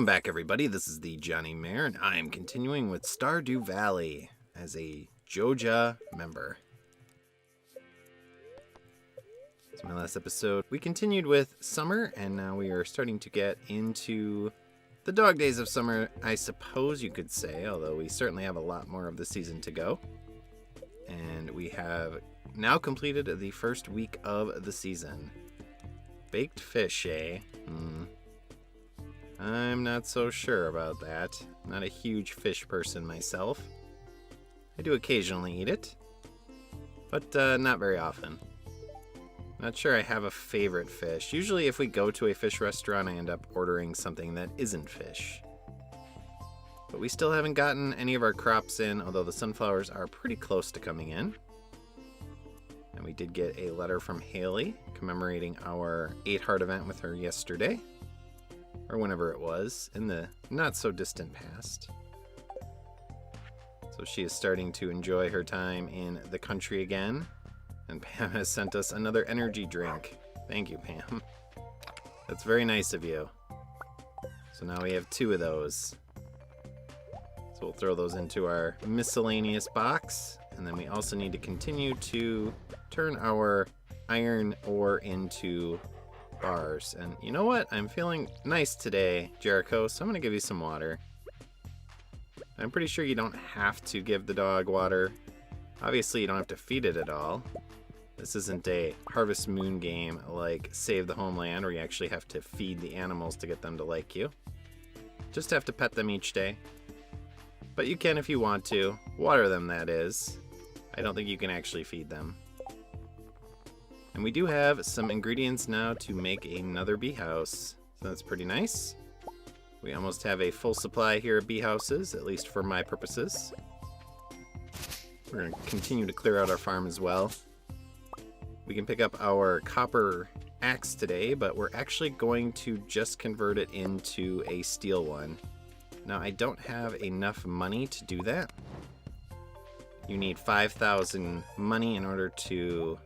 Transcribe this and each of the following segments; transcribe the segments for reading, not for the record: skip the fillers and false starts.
back, everybody. This is the Johnny-mar, and I am continuing with Stardew Valley as a Joja member. It's my last episode. We continued with summer, and now we are starting to get into the dog days of summer, I suppose you could say, although we certainly have a lot more of the season to go. And we have now completed the first week of the season. Baked fish, eh? I'm not so sure about that. Not a huge fish person myself. I do occasionally eat it, but not very often. Not sure I have a favorite fish. Usually if we go to a fish restaurant, I end up ordering something that isn't fish. But we still haven't gotten any of our crops in, although the sunflowers are pretty close to coming in. And we did get a letter from Haley commemorating our 8-heart event with her yesterday. Or whenever it was, in the not-so-distant past. So she is starting to enjoy her time in the country again. And Pam has sent us another energy drink. Thank you, Pam. That's very nice of you. So now we have 2 of those. So we'll throw those into our miscellaneous box. And then we also need to continue to turn our iron ore into bars. And you know what? I'm feeling nice today, Jericho, so I'm going to give you some water. I'm pretty sure you don't have to give the dog water. Obviously, you don't have to feed it at all. This isn't a Harvest Moon game like Save the Homeland where you actually have to feed the animals to get them to like you. Just have to pet them each day. But you can if you want to. Water them, that is. I don't think you can actually feed them. And we do have some ingredients now to make another bee house. So that's pretty nice. We almost have a full supply here of bee houses, at least for my purposes. We're going to continue to clear out our farm as well. We can pick up our copper axe today, but we're actually going to just convert it into a steel one. Now, I don't have enough money to do that. You need 5,000 money in order to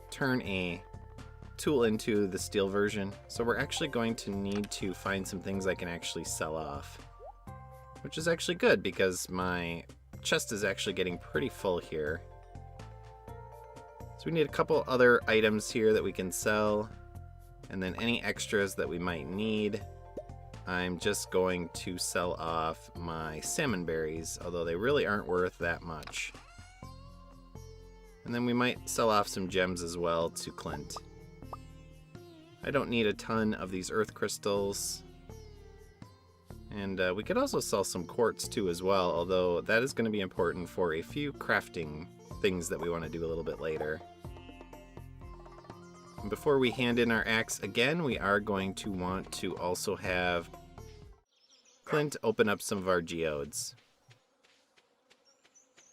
turn a tool into the steel version. So we're actually going to need to find some things I can actually sell off. Which is actually good because my chest is actually getting pretty full here. So we need a couple other items here that we can sell. And then any extras that we might need. I'm just going to sell off my salmon berries, although they really aren't worth that much. And then we might sell off some gems as well to Clint. I don't need a ton of these earth crystals. And we could also sell some quartz too as well, although that is going to be important for a few crafting things that we want to do a little bit later. And before we hand in our axe again, we are going to want to also have Clint open up some of our geodes.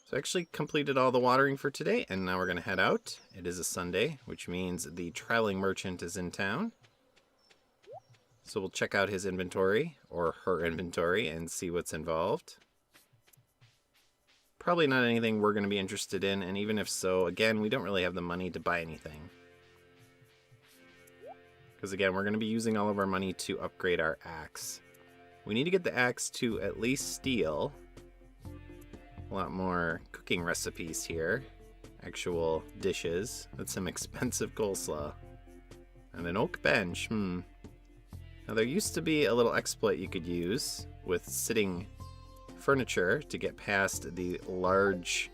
So I actually completed all the watering for today, and now we're going to head out. It is a Sunday, which means the traveling merchant is in town. So we'll check out his inventory, or her inventory, and see what's involved. Probably not anything we're going to be interested in, and even if so, again, we don't really have the money to buy anything. Because again, we're going to be using all of our money to upgrade our axe. We need to get the axe to at least steel. A lot more cooking recipes here. Actual dishes. That's some expensive coleslaw. And an oak bench. Now there used to be a little exploit you could use with sitting furniture to get past the large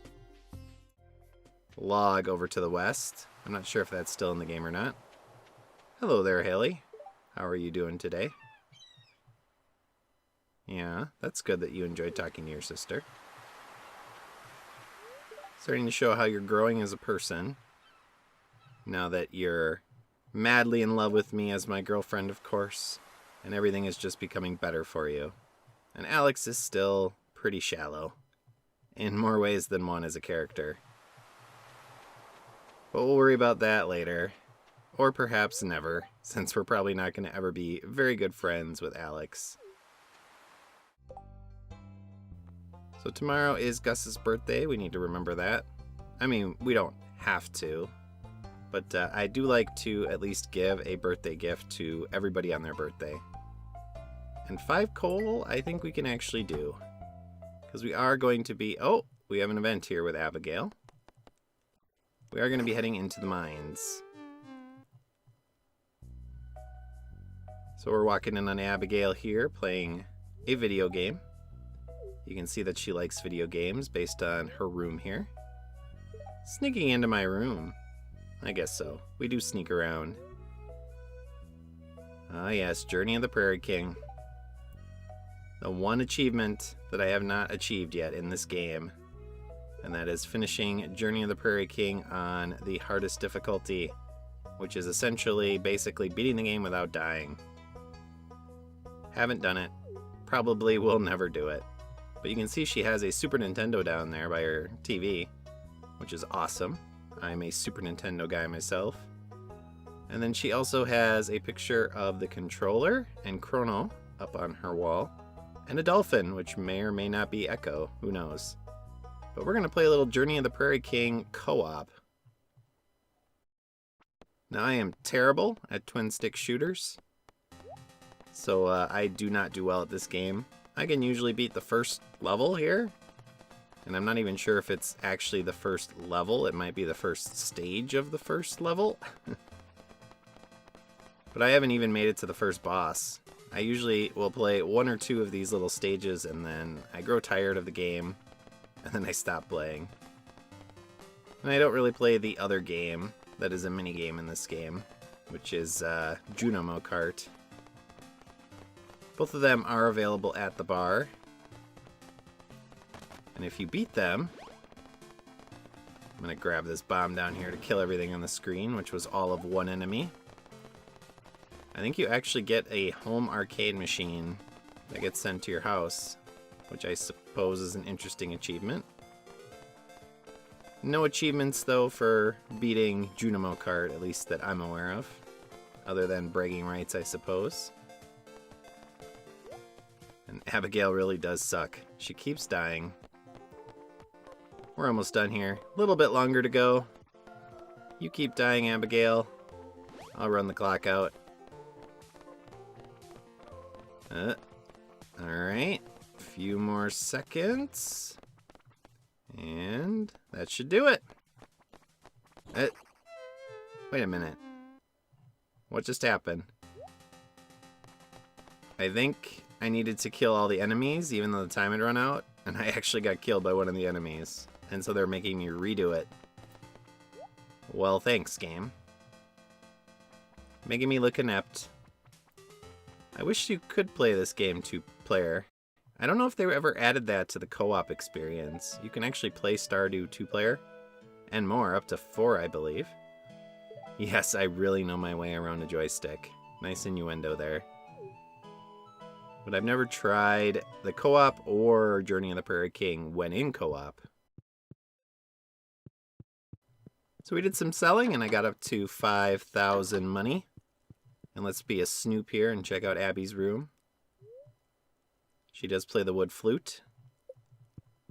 log over to the west. I'm not sure if that's still in the game or not. Hello there, Haley. How are you doing today? Yeah, that's good that you enjoyed talking to your sister. Starting to show how you're growing as a person. Now that you're madly in love with me as my girlfriend, of course. And everything is just becoming better for you. And Alex is still pretty shallow. In more ways than one as a character. But we'll worry about that later. Or perhaps never, since we're probably not going to ever be very good friends with Alex. So tomorrow is Gus's birthday. We need to remember that. I mean, we don't have to. But I do like to at least give a birthday gift to everybody on their birthday. And 5 coal, I think we can actually do. Because we are going to be... Oh, we have an event here with Abigail. We are going to be heading into the mines. So we're walking in on Abigail here, playing a video game. You can see that she likes video games based on her room here. Sneaking into my room. I guess so. We do sneak around. Ah yes, Journey of the Prairie King. The one achievement that I have not achieved yet in this game. And that is finishing Journey of the Prairie King on the hardest difficulty. Which is essentially basically beating the game without dying. Haven't done it. Probably will never do it. But you can see she has a Super Nintendo down there by her TV. Which is awesome. I'm a Super Nintendo guy myself. And then she also has a picture of the controller and Chrono up on her wall. And a dolphin, which may or may not be Echo. Who knows? But we're going to play a little Journey of the Prairie King co-op. Now I am terrible at twin stick shooters. So I do not do well at this game. I can usually beat the first level here. And I'm not even sure if it's actually the first level. It might be the first stage of the first level. But I haven't even made it to the first boss. I usually will play 1 or 2 of these little stages and then I grow tired of the game. And then I stop playing. And I don't really play the other game that is a mini game in this game. Which is Junimo Kart. Both of them are available at the bar. And if you beat them, I'm going to grab this bomb down here to kill everything on the screen, which was all of 1 enemy. I think you actually get a home arcade machine that gets sent to your house, which I suppose is an interesting achievement. No achievements, though, for beating Junimo Kart, at least that I'm aware of, other than bragging rights, I suppose. And Abigail really does suck. She keeps dying. We're almost done here. A little bit longer to go. You keep dying, Abigail. I'll run the clock out. Alright. A few more seconds. And that should do it. Wait a minute. What just happened? I think I needed to kill all the enemies, even though the time had run out. And I actually got killed by one of the enemies. And so they're making me redo it. Well, thanks, game. Making me look inept. I wish you could play this game 2-player. I don't know if they ever added that to the co-op experience. You can actually play Stardew 2-player. And more, up to 4, I believe. Yes, I really know my way around a joystick. Nice innuendo there. But I've never tried the co-op or Journey of the Prairie King when in co-op. So we did some selling and I got up to 5,000 money. And let's be a snoop here and check out Abby's room. She does play the wood flute,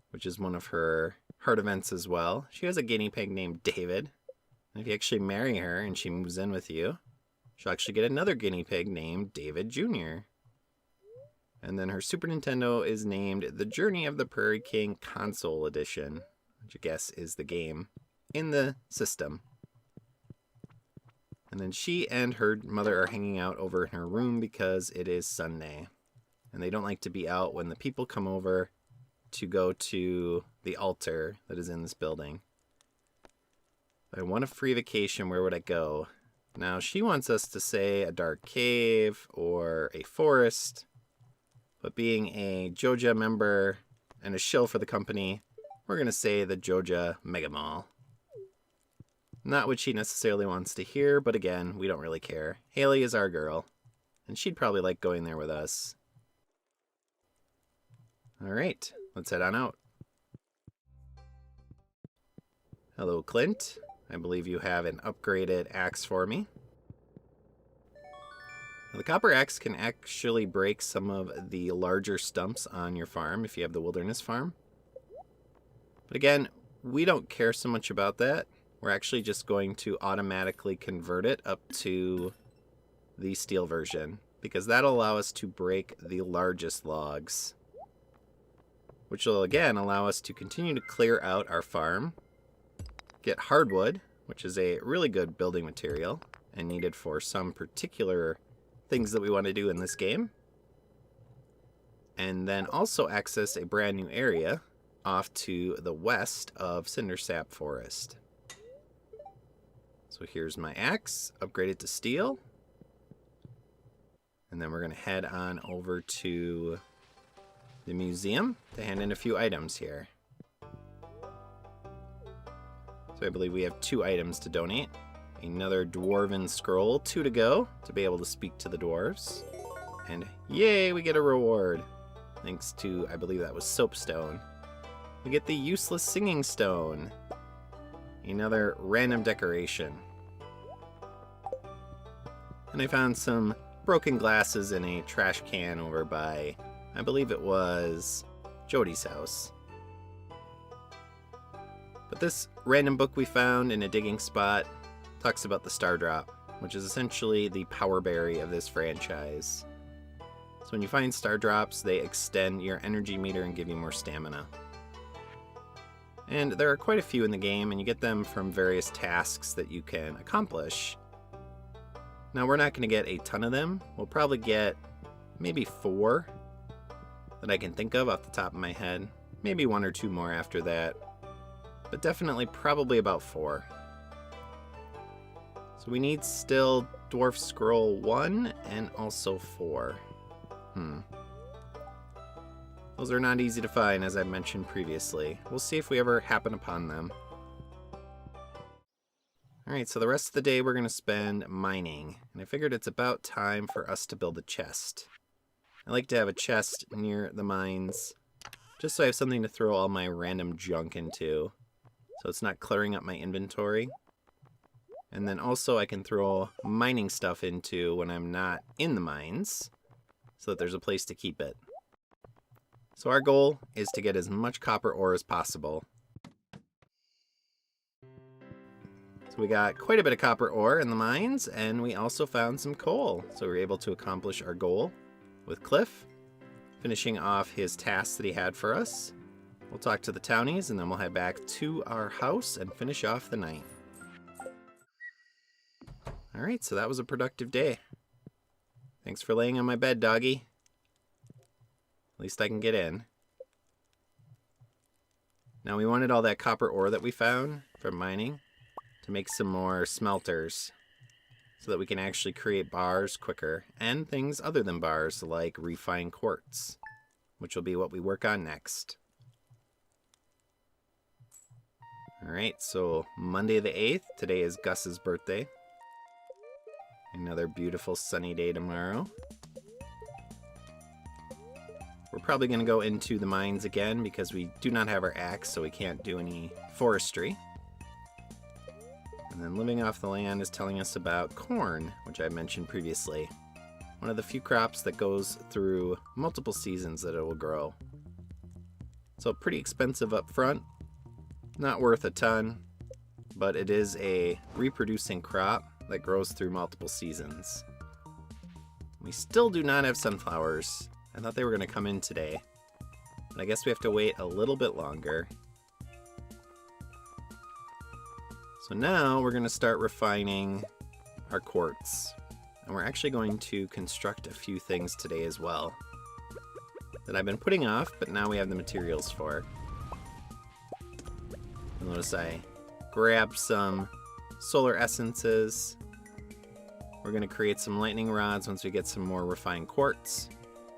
which is one of her heart events as well. She has a guinea pig named David. And if you actually marry her and she moves in with you, she'll actually get another guinea pig named David Jr. And then her Super Nintendo is named The Journey of the Prairie King Console Edition, which I guess is the game in the system. And then she and her mother are hanging out over in her room because it is Sunday. And they don't like to be out when the people come over to go to the altar that is in this building. If I want a free vacation, where would I go? Now, she wants us to say a dark cave or a forest. But being a Joja member and a shill for the company, we're going to say the Joja Mega Mall. Not what she necessarily wants to hear, but again, we don't really care. Haley is our girl, and she'd probably like going there with us. Alright, let's head on out. Hello, Clint. I believe you have an upgraded axe for me. Now, the copper axe can actually break some of the larger stumps on your farm if you have the wilderness farm. But again, we don't care so much about that. We're actually just going to automatically convert it up to the steel version. because that'll allow us to break the largest logs, which will again allow us to continue to clear out our farm, get hardwood, which is a really good building material and needed for some particular things that we want to do in this game, and then also access a brand new area off to the west of Cindersap Forest. So here's my axe, upgraded to steel. And then we're going to head on over to the museum to hand in a few items here. So I believe we have 2 items to donate. Another Dwarven Scroll, 2 to go, to be able to speak to the dwarves. And yay, we get a reward. Thanks to, I believe that was Soapstone. We get the Useless Singing Stone. Another random decoration. And I found some broken glasses in a trash can over by, I believe it was Jody's house. But this random book we found in a digging spot talks about the Star Drop, which is essentially the power berry of this franchise. So when you find Star Drops, they extend your energy meter and give you more stamina. And there are quite a few in the game, and you get them from various tasks that you can accomplish. Now, we're not going to get a ton of them. We'll probably get maybe 4 that I can think of off the top of my head. Maybe 1 or 2 more after that. But definitely probably about 4. So we need still Dwarf Scroll 1 and also 4. Those are not easy to find, as I mentioned previously. We'll see if we ever happen upon them. Alright, so the rest of the day we're going to spend mining. And I figured it's about time for us to build a chest. I like to have a chest near the mines, just so I have something to throw all my random junk into, so it's not cluttering up my inventory. And then also I can throw mining stuff into when I'm not in the mines, so that there's a place to keep it. So our goal is to get as much copper ore as possible. So we got quite a bit of copper ore in the mines, and we also found some coal. So we were able to accomplish our goal with Cliff, finishing off his tasks that he had for us. We'll talk to the townies, and then we'll head back to our house and finish off the night. Alright, so that was a productive day. Thanks for laying on my bed, doggy. At least I can get in. Now we wanted all that copper ore that we found from mining to make some more smelters so that we can actually create bars quicker and things other than bars like refined quartz, which will be what we work on next. Alright, so Monday the 8th, today is Gus's birthday. Another beautiful sunny day tomorrow. We're probably going to go into the mines again because we do not have our axe, so we can't do any forestry. And then living off the land is telling us about corn, which I mentioned previously. One of the few crops that goes through multiple seasons that it will grow. So pretty expensive up front. Not worth a ton, but it is a reproducing crop that grows through multiple seasons. We still do not have sunflowers. I thought they were going to come in today, but I guess we have to wait a little bit longer. So now we're going to start refining our quartz, and we're actually going to construct a few things today as well that I've been putting off, but now we have the materials for. You'll notice I grabbed some solar essences. We're going to create some lightning rods once we get some more refined quartz.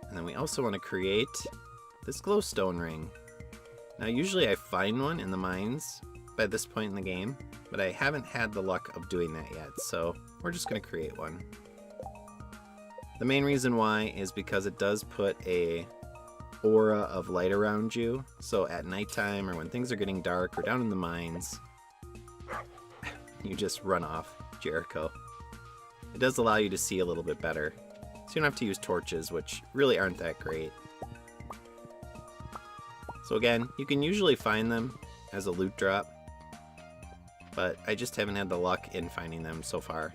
And then we also want to create this glowstone ring. Now usually I find one in the mines by this point in the game, but I haven't had the luck of doing that yet, so we're just going to create one. The main reason why is because it does put a aura of light around you, so at nighttime or when things are getting dark or down in the mines, you just run off, Jericho. It does allow you to see a little bit better. So you don't have to use torches, which really aren't that great. So again, you can usually find them as a loot drop, but I just haven't had the luck in finding them so far.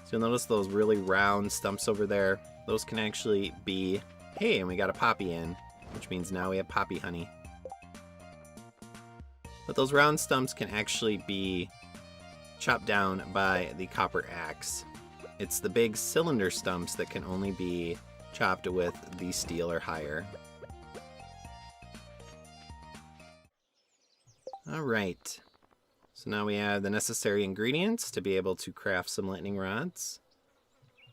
So you'll notice those really round stumps over there. Those can actually be... Hey, and we got a poppy in, which means now we have poppy honey. But those round stumps can actually be chopped down by the copper axe. It's the big cylinder stumps that can only be chopped with the steel or higher. Alright, so now we have the necessary ingredients to be able to craft some lightning rods.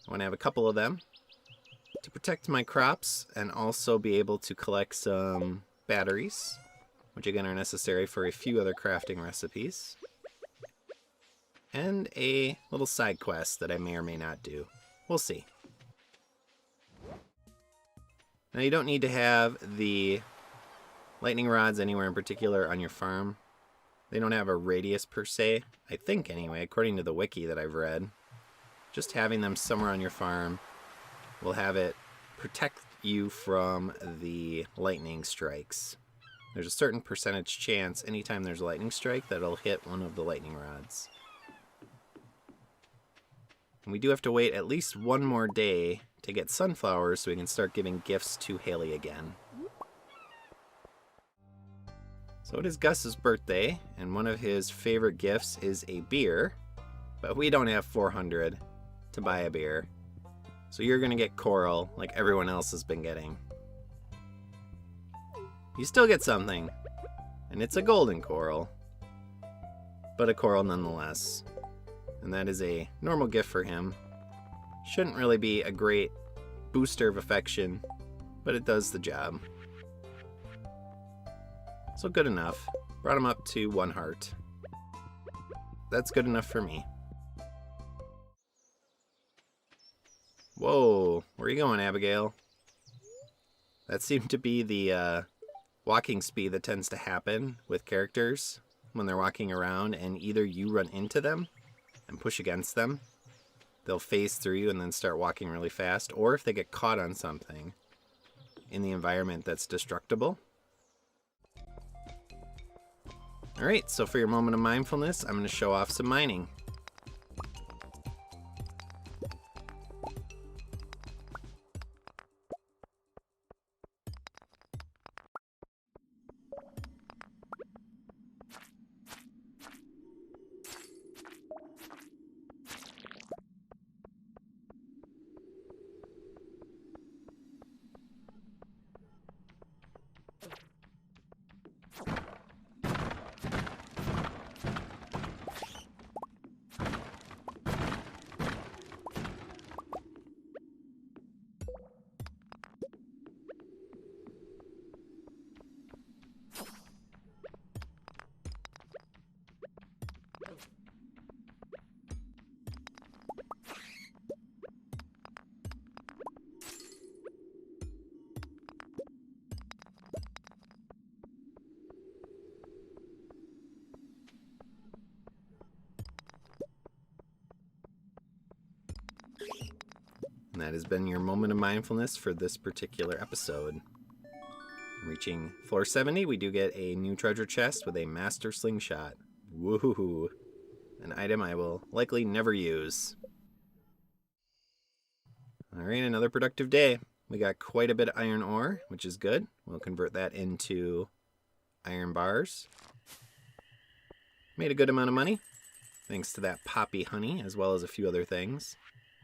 I want to have a couple of them to protect my crops and also be able to collect some batteries, which again are necessary for a few other crafting recipes. And a little side quest that I may or may not do. We'll see. Now you don't need to have the lightning rods anywhere in particular on your farm. They don't have a radius per se, I think anyway, according to the wiki that I've read. Just having them somewhere on your farm will have it protect you from the lightning strikes. There's a certain percentage chance anytime there's a lightning strike that it'll hit one of the lightning rods. And we do have to wait at least one more day to get sunflowers so we can start giving gifts to Haley again. So it is Gus's birthday, and one of his favorite gifts is a beer, but we don't have 400 to buy a beer. So you're gonna get coral like everyone else has been getting. You still get something, and it's a golden coral, but a coral nonetheless. And that is a normal gift for him. Shouldn't really be a great booster of affection, but it does the job. So good enough. Brought him up to 1 heart. That's good enough for me. Whoa, where are you going, Abigail? That seemed to be the walking speed that tends to happen with characters when they're walking around, and either you run into them and push against them, they'll phase through you and then start walking really fast, or if they get caught on something in the environment that's destructible. Alright, so for your moment of mindfulness, I'm going to show off some mining. And that has been your moment of mindfulness for this particular episode. Reaching floor 70, we do get a new treasure chest with a master slingshot. Woohoo! An item I will likely never use. Alright, another productive day. We got quite a bit of iron ore, which is good. We'll convert that into iron bars. Made a good amount of money, thanks to that poppy honey, as well as a few other things.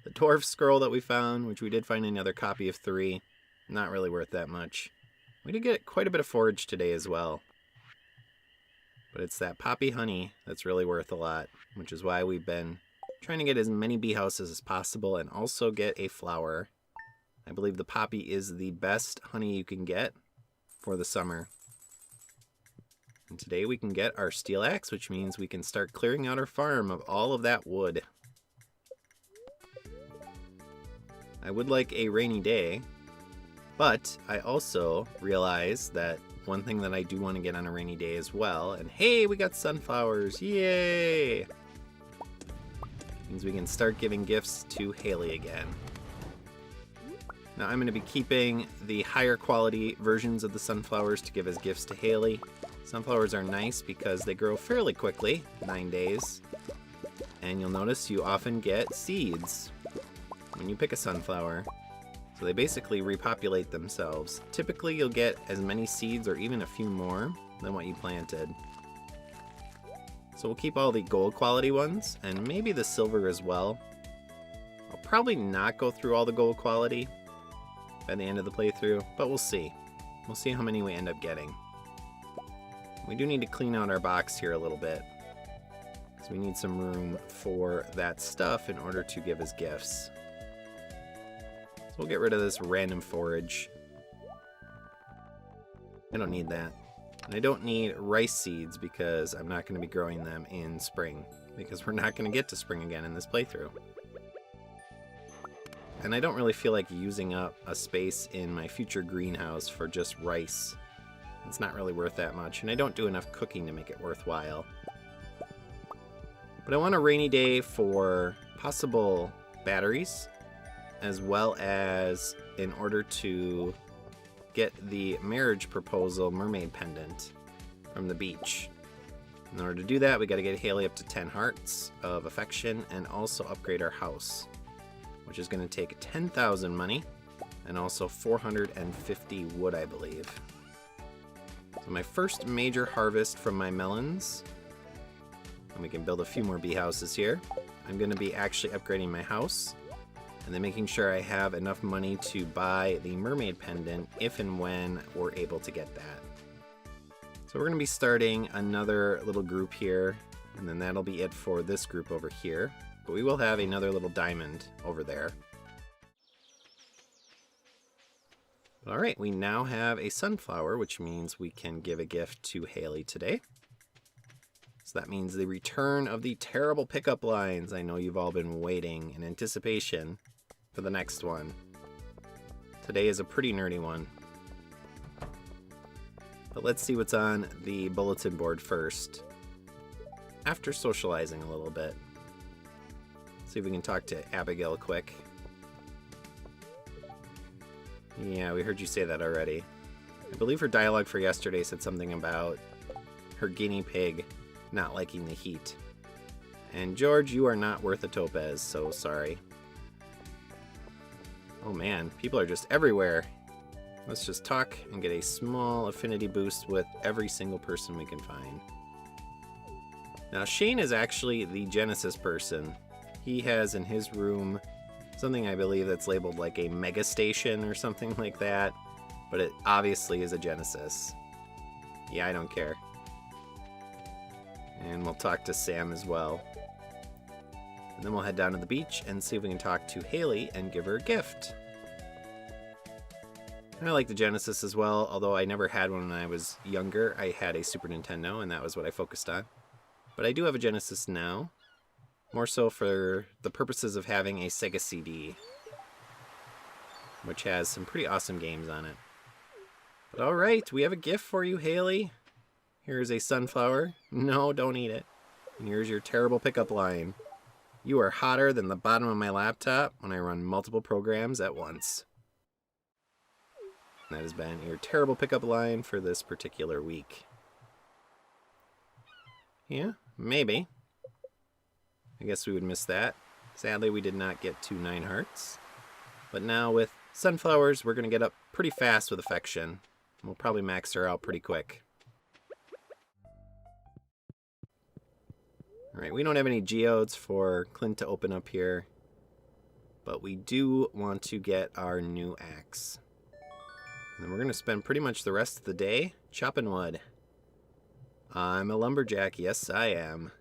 The dwarf scroll that we found, which we did find another copy of 3, not really worth that much. We did get quite a bit of forage today as well. But it's that poppy honey that's really worth a lot, which is why we've been trying to get as many bee houses as possible and also get a flower. I believe the poppy is the best honey you can get for the summer. And today we can get our steel axe, which means we can start clearing out our farm of all of that wood. I would like a rainy day, but I also realize that one thing that I do want to get on a rainy day as well, and hey, we got sunflowers, yay! Means we can start giving gifts to Haley again. Now I'm going to be keeping the higher quality versions of the sunflowers to give as gifts to Haley. Sunflowers are nice because they grow fairly quickly, 9 days. And you'll notice you often get seeds when you pick a sunflower. So they basically repopulate themselves. Typically you'll get as many seeds or even a few more than what you planted. So we'll keep all the gold quality ones and maybe the silver as well. I'll probably not go through all the gold quality by the end of the playthrough, but we'll see. We'll see how many we end up getting. We do need to clean out our box here a little bit, because we need some room for that stuff in order to give as gifts. So we'll get rid of this random forage. I don't need that. And I don't need rice seeds because I'm not going to be growing them in spring, because we're not going to get to spring again in this playthrough. And I don't really feel like using up a space in my future greenhouse for just rice. It's not really worth that much, and I don't do enough cooking to make it worthwhile. But I want a rainy day for possible batteries, as well as in order to get the marriage proposal mermaid pendant from the beach. In order to do that, we got to get Haley up to 10 hearts of affection and also upgrade our house, which is going to take 10,000 money and also 450 wood, I believe. So my first major harvest from my melons, and we can build a few more bee houses here. I'm going to be actually upgrading my house and then making sure I have enough money to buy the mermaid pendant if and when we're able to get that. So we're going to be starting another little group here, and then that'll be it for this group over here. But we will have another little diamond over there. Alright, we now have a sunflower, which means we can give a gift to Haley today. So that means the return of the terrible pickup lines. I know you've all been waiting in anticipation for the next one. Today is a pretty nerdy one. But let's see what's on the bulletin board first, after socializing a little bit. See if we can talk to Abigail quick. Yeah, we heard you say that already. I believe her dialogue for yesterday said something about her guinea pig not liking the heat. And George, you are not worth a topaz, so sorry. Oh man, people are just everywhere. Let's just talk and get a small affinity boost with every single person we can find. Now Shane is actually the Genesis person. He has in his room something I believe that's labeled like a mega station or something like that, but it obviously is a Genesis. Yeah, I don't care. And we'll talk to Sam as well. And then we'll head down to the beach and see if we can talk to Haley and give her a gift. I like the Genesis as well, although I never had one when I was younger. I had a Super Nintendo and that was what I focused on. But I do have a Genesis now. More so for the purposes of having a Sega CD, which has some pretty awesome games on it. But alright, we have a gift for you, Haley. Here's a sunflower. No, don't eat it. And here's your terrible pickup line. You are hotter than the bottom of my laptop when I run multiple programs at once. That has been your terrible pickup line for this particular week. Yeah, maybe. I guess we would miss that. Sadly, we did not get to 9 hearts. But now with sunflowers, we're going to get up pretty fast with affection. We'll probably max her out pretty quick. Alright, we don't have any geodes for Clint to open up here. But we do want to get our new axe. And then we're going to spend pretty much the rest of the day chopping wood. I'm a lumberjack. Yes, I am.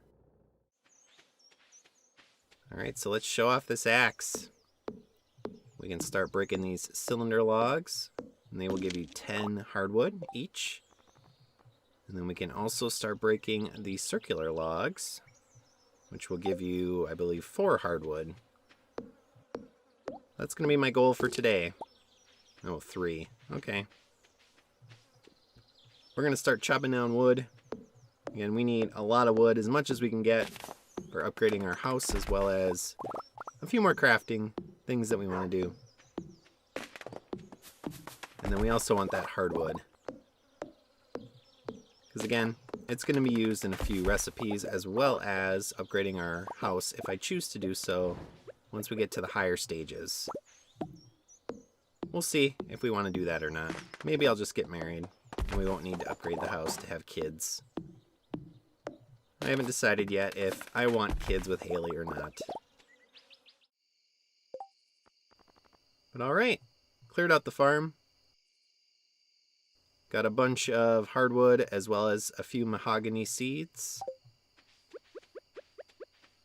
Alright, so let's show off this axe. We can start breaking these cylinder logs, and they will give you 10 hardwood each. And then we can also start breaking the circular logs, which will give you, I believe, 4 hardwood. That's going to be my goal for today. Oh, 3. Okay. We're going to start chopping down wood. Again, we need a lot of wood, as much as we can get for upgrading our house, as well as a few more crafting things that we want to do. And then we also want that hardwood. Because again, it's going to be used in a few recipes as well as upgrading our house if I choose to do so once we get to the higher stages. We'll see if we want to do that or not. Maybe I'll just get married and we won't need to upgrade the house to have kids. I haven't decided yet if I want kids with Haley or not. But alright, cleared out the farm. Got a bunch of hardwood as well as a few mahogany seeds.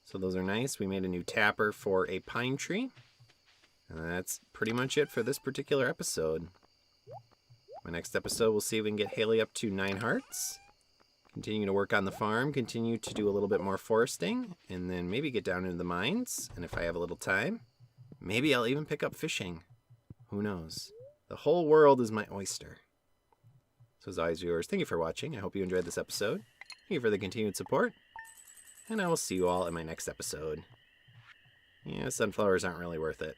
So those are nice. We made a new tapper for a pine tree. And that's pretty much it for this particular episode. My next episode, we'll see if we can get Haley up to 9 hearts. Continue to work on the farm, continue to do a little bit more foresting, and then maybe get down into the mines. And if I have a little time, maybe I'll even pick up fishing. Who knows? The whole world is my oyster. So as always, viewers, thank you for watching. I hope you enjoyed this episode. Thank you for the continued support. And I will see you all in my next episode. Yeah, sunflowers aren't really worth it.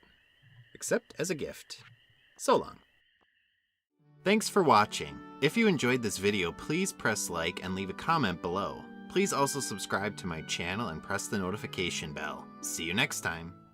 Except as a gift. So long. Thanks for watching. If you enjoyed this video, please press like and leave a comment below. Please also subscribe to my channel and press the notification bell. See you next time.